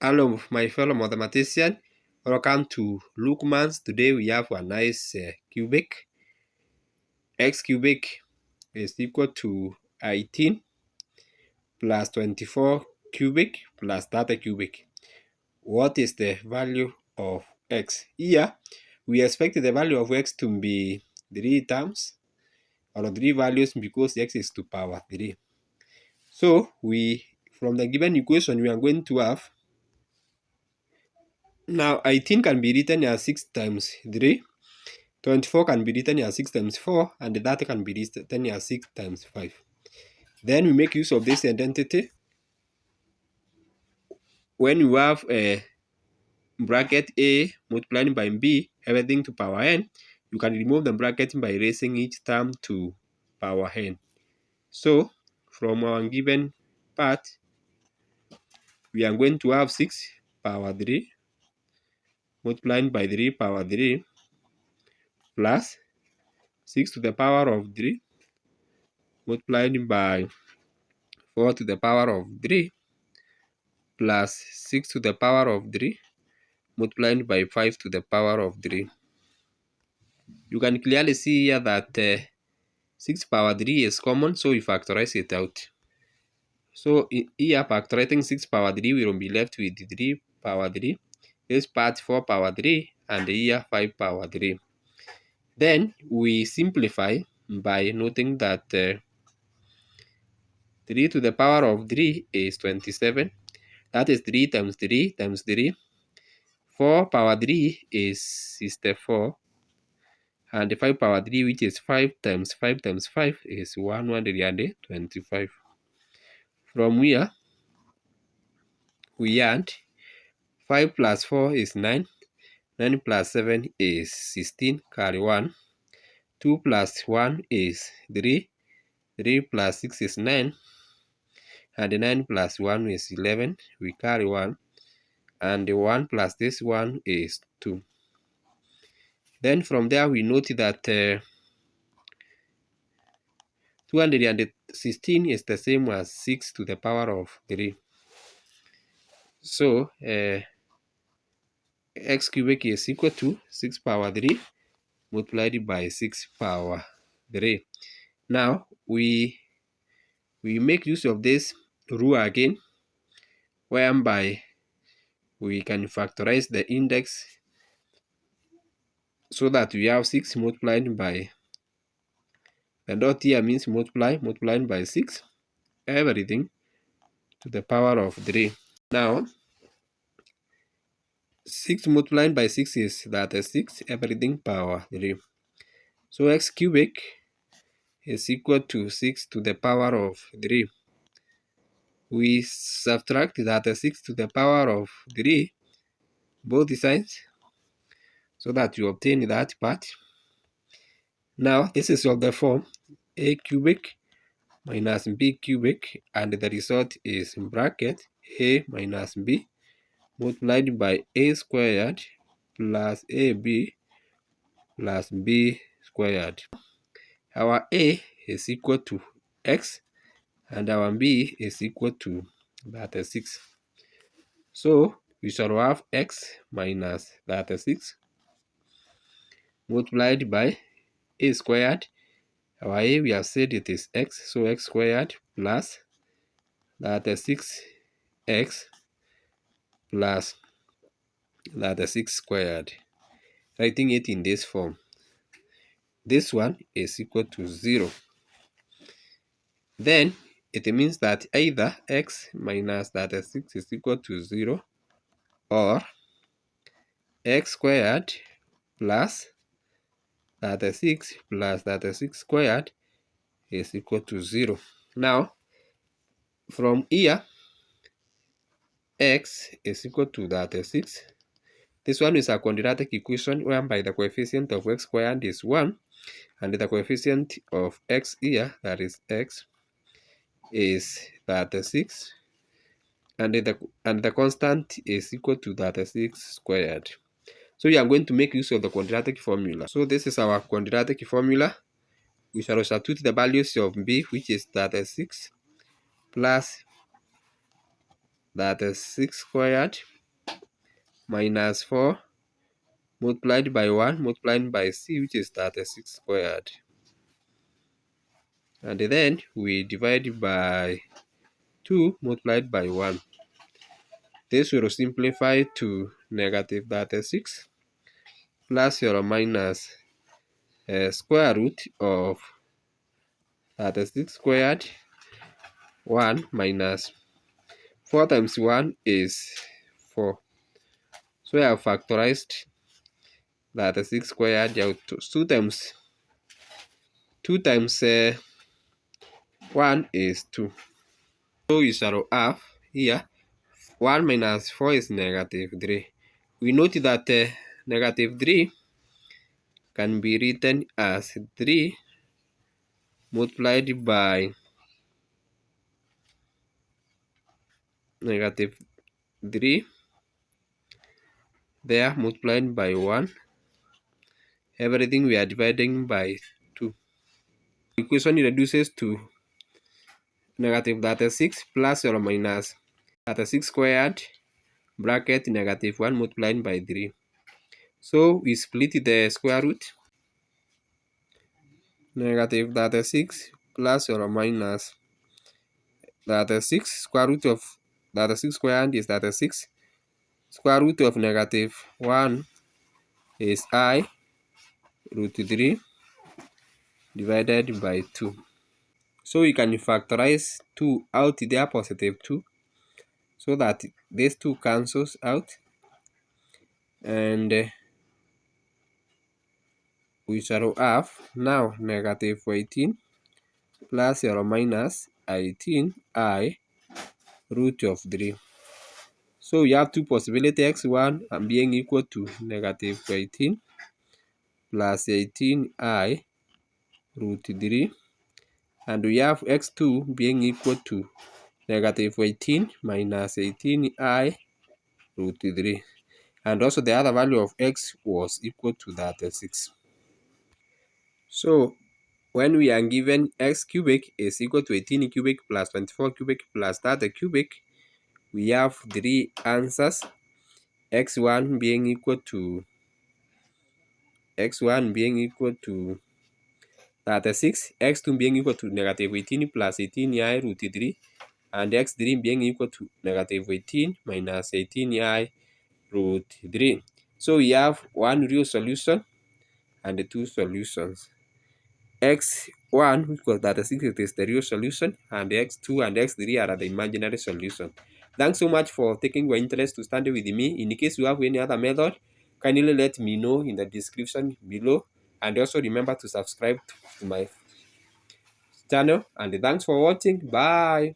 Hello, my fellow mathematician. Welcome to Lukmans. Today we have a nice cubic. X cubic is equal to 18 plus 24 cubic plus 30 cubic. What is the value of x? Here, we expect the value of x to be 3 terms or 3 values because x is to power 3. So, from the given equation, we are going to have now 18 can be written as 6 times 3. 24 can be written as 6 times 4, and 30 can be written as 6 times 5. Then we make use of this identity. When you have a bracket A multiplied by B, everything to power n, you can remove the bracket by raising each term to power n. So, from our given part, we are going to have 6 power 3 multiplied by 3 power 3 plus 6 to the power of 3 multiplied by 4 to the power of 3 plus 6 to the power of 3 multiplied by 5 to the power of 3. You can clearly see here that 6 power 3 is common, so we factorize it out. So here factorizing 6 power 3, we will be left with 3 power 3. This part 4 power 3, and here 5 power 3. Then we simplify by noting that 3 to the power of 3 is 27. That is 3 times 3 times 3. 4 power 3 is 64. And 5 power 3, which is 5 times 5 times 5, is 125. From here, we add 5 plus 4 is 9. 9 plus 7 is 16, carry 1. 2 plus 1 is 3. 3 plus 6 is 9. And 9 plus 1 is 11, we carry 1. And 1 plus this 1 is 2. Then from there we note that 216 is the same as 6 to the power of 3. So, x cubic is equal to 6 power 3 multiplied by 6 power 3. Now, we make use of this rule again, whereby we can factorize the index so that we have 6 multiplied by, the dot here means multiplied by 6, everything to the power of 3. Now, 6 multiplied by 6 is that 6, everything power 3. So x cubic is equal to 6 to the power of 3. We subtract that 6 to the power of 3 both sides so that you obtain that part. Now this is of the form a cubic minus b cubic, and the result is in bracket a minus b multiplied by a squared plus ab plus b squared. Our a is equal to x and our b is equal to that 6. So we shall have x minus that 6 multiplied by a squared. Our a, we have said it is x, so x squared plus that 6x plus that 6 squared. Writing it in this form, this one is equal to 0. Then it means that either x minus that 6 is equal to 0, or x squared plus that 6 plus that 6 squared is equal to 0. Now, from here, x is equal to that 6. This one is a quadratic equation whereby the coefficient of x squared is 1, and the coefficient of x here, that is x, is that 6, and the constant is equal to that 6 squared. So we are going to make use of the quadratic formula. So this is our quadratic formula. We shall substitute the values of b, which is that 6 plus that 6 squared minus 4 multiplied by 1 multiplied by c, which is 36 squared. And then we divide by 2 multiplied by 1. This will simplify to negative 36 plus or minus square root of 36 squared. 1 minus 4 times 1 is 4. So I have factorized 36 squared out to 2 times 1 is 2. So we shall have here 1 minus 4 is negative 3. We note that negative 3 can be written as 3 multiplied by negative 3 there multiplied by 1. Everything we are dividing by 2. The equation reduces to negative 36 plus or minus 36 squared bracket negative 1 multiplied by 3. So we split the square root. Negative 36 plus or minus 36. Square root of 36 squared is 36. Square root of negative 1 is I root 3 divided by 2. So we can factorize 2 out there positive 2 so that these 2 cancels out, and we shall have now negative 18 plus or minus 18I root of 3. So we have two possibilities, x1 being equal to negative 18 plus 18I root 3, and we have x2 being equal to negative 18 minus 18I root 3, and also the other value of x was equal to 36. So when we are given x cubic is equal to 18 cubic plus 24 cubic plus 30 cubic, we have 3 answers. x1 being equal to 36, x2 being equal to negative 18 plus 18I root 3, and x3 being equal to negative 18 minus 18I root 3. So we have one real solution and 2 solutions. x1, which was 36, is the real solution, and x2 and x3 are the imaginary solution. Thanks so much for taking your interest to study with me. In case you have any other method, kindly let me know in the description below, and also remember to subscribe to my channel. And thanks for watching. Bye.